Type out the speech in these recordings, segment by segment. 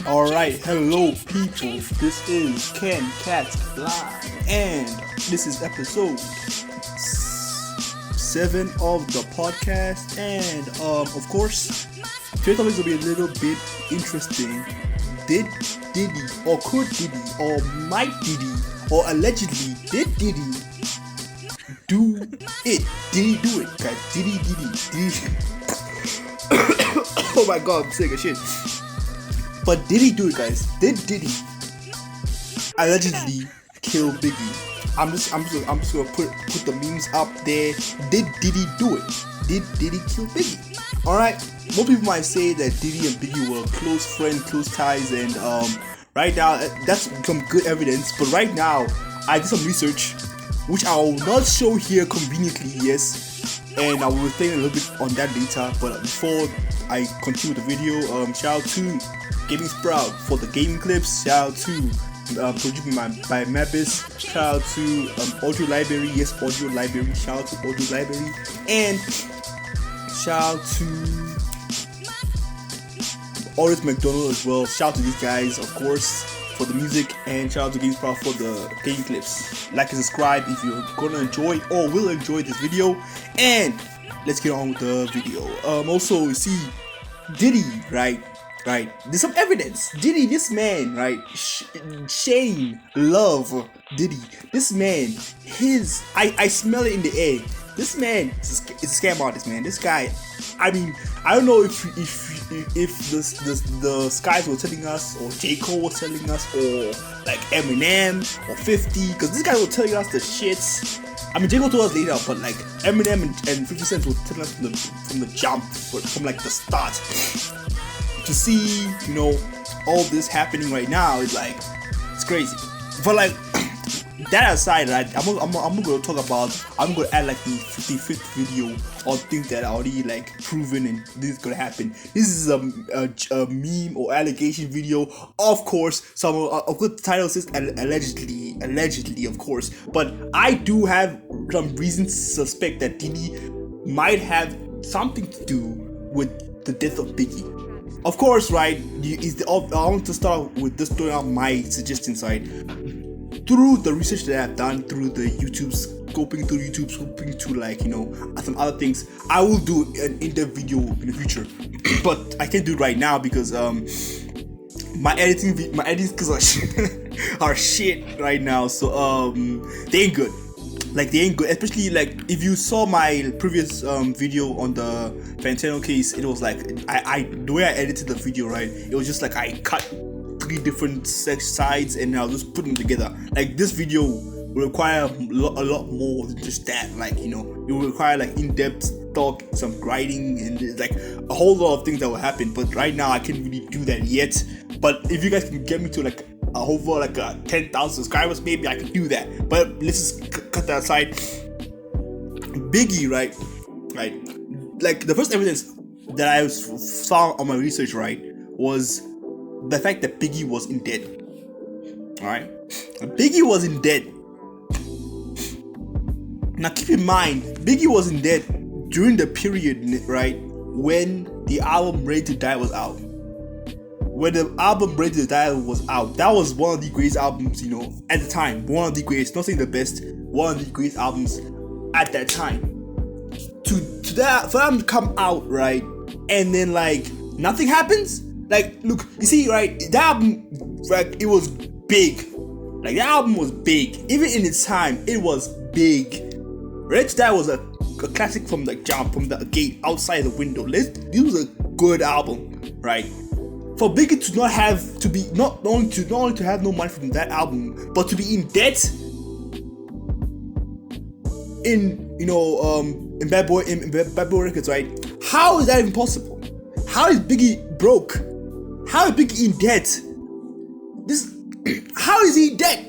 Alright, hello people, this is Ken Cats Fly, and this is episode 7 of the podcast, and of course, today's topic will be a little bit interesting. Did Diddy, or could Diddy, or might Diddy, or allegedly did Diddy do it? Did he do it, guys? Did he? Oh my god, I'm sick of shit. But did he do it, guys? Did Diddy allegedly kill Biggie? I'm just gonna put the memes up there. Did Diddy do it? Did Diddy kill Biggie? Alright, more people might say that Diddy and Biggie were close friends, close ties, and right now that's some good evidence. But right now, I did some research, which I will not show here conveniently, yes, and I will think a little bit on that later. But before I continue with the video, shout out to Gamesprout for the gaming clips. Shout out to Prodby Mabbs. Shout out to Audio Library. Yes, Audio Library. Shout out to Audio Library. And shout out to Otis Mcdonald as well. Shout out to these guys, of course, for the music. And shout out to Gamesprout for the gaming clips. Like and subscribe if you're gonna enjoy or will enjoy this video. And let's get on with the video. Also, you see, Diddy, right, there's some evidence. Diddy, this man, right, Shane, love Diddy. This man, I smell it in the air. This man is a scam artist, man. This guy, I mean, I don't know if the skies were telling us, or J. Cole was telling us, or like Eminem or 50, because this guy was telling us the shits. I mean, J. Cole told us later, but like Eminem and 50 Cent were telling us from the jump, from like the start. To see, you know, all this happening right now is like, it's crazy. But like, that aside, right, I'm gonna talk about, I'm gonna add like the 55th video on things that are already like proven and this is gonna happen. This is a meme or allegation video, of course. Some of the title says allegedly, of course. But I do have some reasons to suspect that Diddy might have something to do with the death of Biggie. Of course, right, I want to start with this story on my suggestion side. Through the research that I've done, through the scoping to like, you know, some other things, I will do an in-depth video in the future. But I can't do it right now because my editing skills are shit right now. So they ain't good. Like, they ain't good, especially like if you saw my previous video on the Fantano case. It was like the way I edited the video, right, it was just like I cut 3 different sides and I'll just put them together. Like, this video will require a lot more than just that. Like, you know, it will require like in-depth talk, some writing, and like a whole lot of things that will happen. But right now I can't really do that yet. But if you guys can get me to like over like 10,000 subscribers, maybe I can do that. But let's just cut that aside. Biggie, right, like the first evidence that I found on my research, right, was the fact that Biggie was in debt. Alright, Biggie was in debt. Now keep in mind, Biggie was in debt during the period, right, when the album Ready to Die was out. When the album Ready to Die was out, that was one of the greatest albums, you know, at the time. One of the greatest, not saying the best, one of the greatest albums at that time. For them to come out, right, and then like nothing happens. Like, look, you see, right, that album, like, it was big. Like, that album was big. Even in its time, it was big. Ready to Die was a classic from the jump, from the gate, outside the window. This was a good album, right? For Biggie to not only to have no money from that album, but to be in debt, in, you know, in Bad Boy Records, right? How is that even possible? How is Biggie broke? How is Biggie in debt? How is he in debt?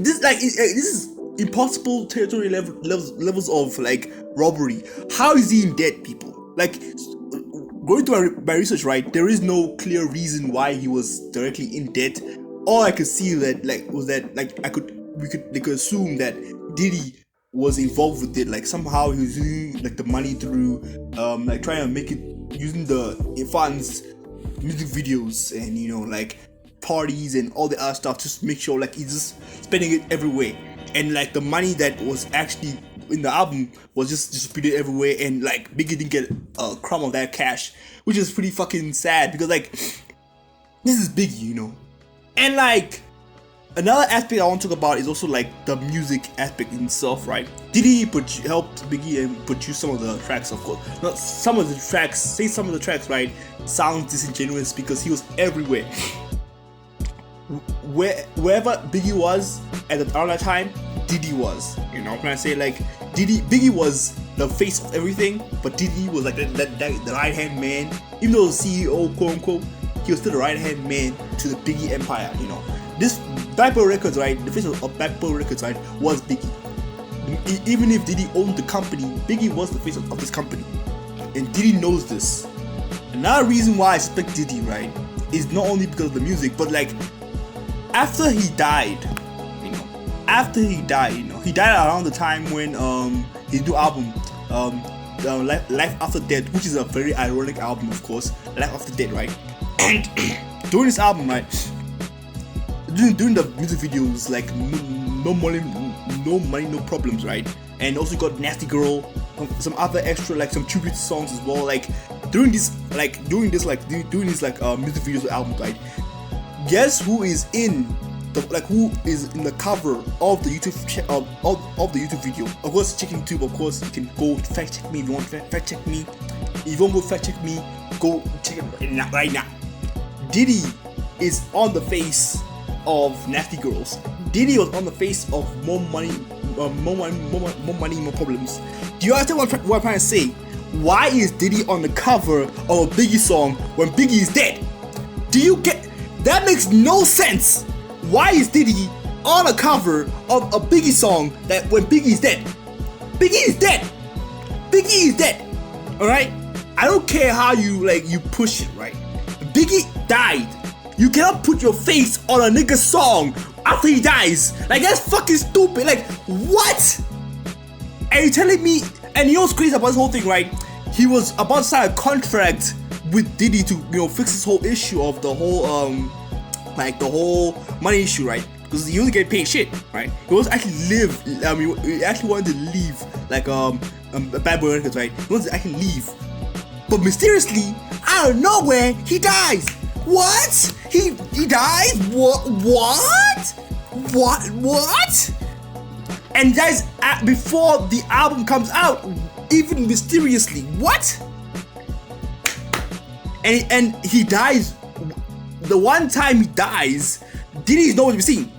This is impossible territory levels of like robbery. How is he in debt, people? Like, going to my research, right, there is no clear reason why he was directly in debt. All I could see that was that they could assume that Diddy was involved with it. Like, somehow he was using like the money through like trying to make it, using the funds music videos and like parties and all the other stuff, just make sure like he's just spending it everywhere, and like the money that was actually in the album was just distributed everywhere, and like Biggie didn't get a crumb of that cash, which is pretty fucking sad because like this is Biggie, and like another aspect I want to talk about is also like the music aspect itself, right? Diddy helped Biggie and produce some of the tracks, of course. Not some of the tracks, some of the tracks, right? Sounds disingenuous because he was everywhere. Wherever Biggie was at the other time, Diddy was. You know what I'm trying to say? Like Biggie was the face of everything, but Diddy was like the right hand man. Even though the CEO, quote unquote, he was still the right hand man to the Biggie empire. This Bad Boy Records, right? The face of Bad Boy Records, right, was Biggie. Even if Diddy owned the company, Biggie was the face of this company, and Diddy knows this. Another reason why I suspect Diddy, right, is not only because of the music, but like after he died, he died around the time when his new album, Life After Death, which is a very ironic album, of course, Life After Death, right? And during this album, right, during the music videos, like no money, no problems, right? And also got Nasty Girl, some other extra like some tribute songs as well. Like during this music videos album, right? Guess who is in the cover of the YouTube of the YouTube video? Of course, check YouTube. Of course, you can go fact check me if you want to fact check me. If you want to go fact check me, go check it right now. Diddy is on the face of Nasty Girls. Diddy was on the face of more money, more problems. Do you understand what I'm trying to say? Why is Diddy on the cover of a Biggie song when Biggie is dead? Do you get? That makes no sense. Why is Diddy on a cover of a Biggie song that when Biggie is dead? Biggie is dead. Biggie is dead. All right. I don't care how you push it, right? Biggie died. You cannot put your face on a nigga song after he dies. Like, that's fucking stupid. Like, what? Are you telling me? And you know what's crazy about this whole thing, right? He was about to sign a contract with Diddy to fix this whole issue of the whole the whole money issue, right? Because he wasn't getting paid shit, right? He was actually he actually wanted to leave Bad Boy Records, right? He wanted to actually leave, but mysteriously out of nowhere he dies. What? He dies? What? And guys, before the album comes out, even mysteriously, what? And he dies. The one time he dies, Diddy's nowhere to be seen.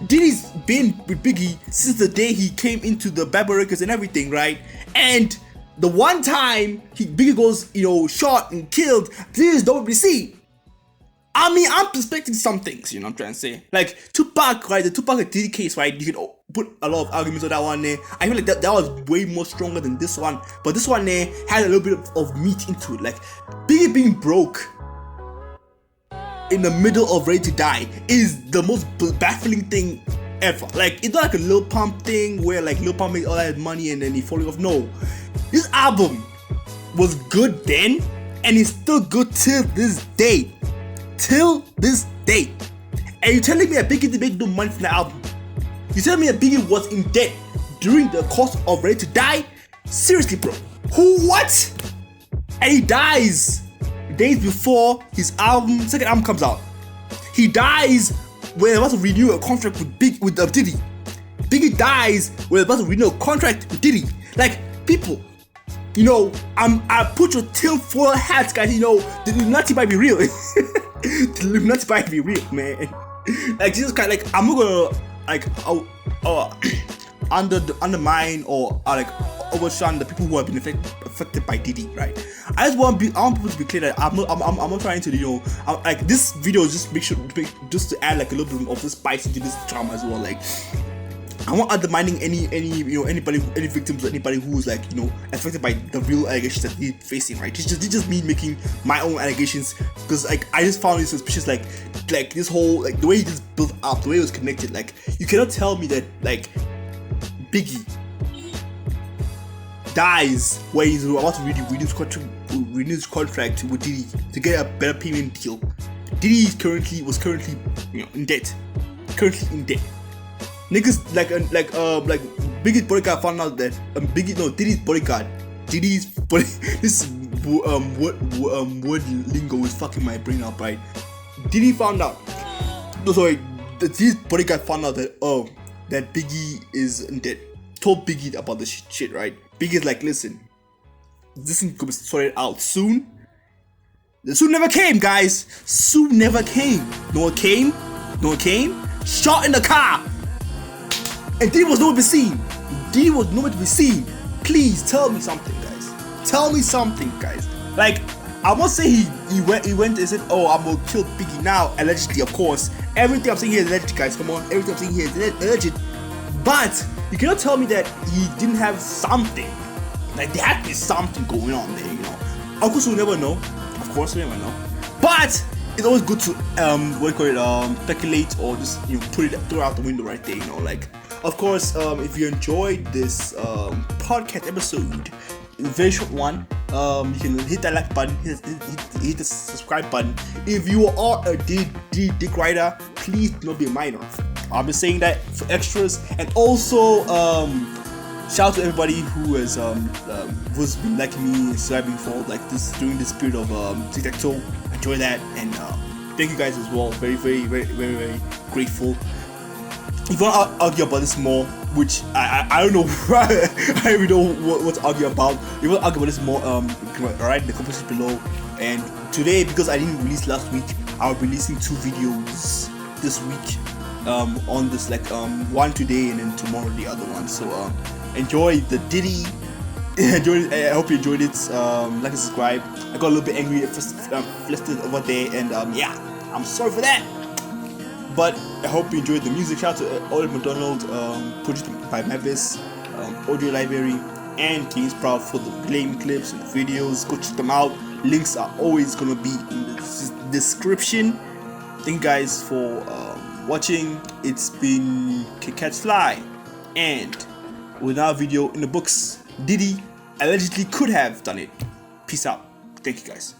Diddy's been with Biggie since the day he came into the Bad Boy Records and everything, right? And the one time Biggie goes, shot and killed, Diddy's nowhere to be seen. I mean, I'm suspecting some things, what I'm trying to say. Like Tupac, right? The Tupac and Diddy case, right? You can put a lot of arguments on that one there. I feel like that was way more stronger than this one. But this one there had a little bit of meat into it. Like Biggie being broke in the middle of Ready to Die is the most baffling thing ever. Like, it's not like a Lil Pump thing where like Lil Pump made all that money and then he falling off. No, this album was good then and it's still good till this day. Till this day. And you're telling me that Biggie didn't make no money from the album? You telling me that Biggie was in debt during the course of Ready to Die? Seriously, bro. What? And he dies days before his second album comes out. He dies when they're about to renew a contract with Diddy. Biggie dies when they're about to renew a contract with Diddy. Like, people, I put your tinfoil hats, guys. The Illuminati might be real. The Illuminati might be real, man. Like, Jesus Christ, like, I'm not gonna undermine or overshine the people who have been affected by Diddy, right? I want people to be clear that I'm not trying to this video is just to add like a little bit of the spice into this drama as well. Like, I'm not undermining any victims or anybody who's affected by the real allegations that he's facing, right? It's just me making my own allegations because I just found it suspicious, like this whole the way he just built up, the way it was connected. Like, you cannot tell me that Biggie dies when he's about to renew his contract renew his contract with Diddy to get a better payment deal. Diddy was currently in debt. Currently in debt. Niggas like Biggie's bodyguard found out that Diddy's bodyguard. This word lingo is fucking my brain up, right? Diddy found out. Diddy's bodyguard found out that that Biggie is in debt. Told Biggie about the shit, right? Biggie's like, listen, this thing could be sorted out soon. The soon never came, guys. Soon never came. No one came. Shot in the car. And Diddy was nowhere to be seen. Please tell me something, guys. Tell me something, guys. Like, I must say he went and said, oh, I'm gonna kill Biggie now. Allegedly, of course. Everything I'm saying here is alleged, guys. Come on. Everything I'm saying here is alleged. But you cannot tell me that he didn't have something. Like, there had to be something going on there, Of course, we'll never know. Of course, we'll never know. But it's always good to speculate or just throw it out the window right there, Like, of course, if you enjoyed this podcast episode, a very short one, you can hit that like button, hit the subscribe button. If you are a dick rider, please do not be a minor. I'm just saying that for extras, and also shout out to everybody who has who's been liking me and subscribing for like this during this period of tic-tac-toe. Enjoy that, and thank you guys as well. Very grateful. If you want to argue about this more, which I don't know, I don't even know what to argue about. If you want to argue about this more, write in the comments below. And today, because I didn't release last week, I'll be releasing 2 videos this week. On this, like one today and then tomorrow the other one. So enjoy the Diddy. I hope you enjoyed it. Like and subscribe. I got a little bit angry at first, flustered over there, and yeah, I'm sorry for that. But I hope you enjoyed the music. Shout out to Otis Mcdonald, produced by Mabbs, Audio Library, and Gamesprout for the playing clips and videos. Go check them out. Links are always gonna be in the description. Thank you guys for watching. It's been Catch Fly, and with our video in the books, Diddy allegedly could have done it. Peace out. Thank you guys.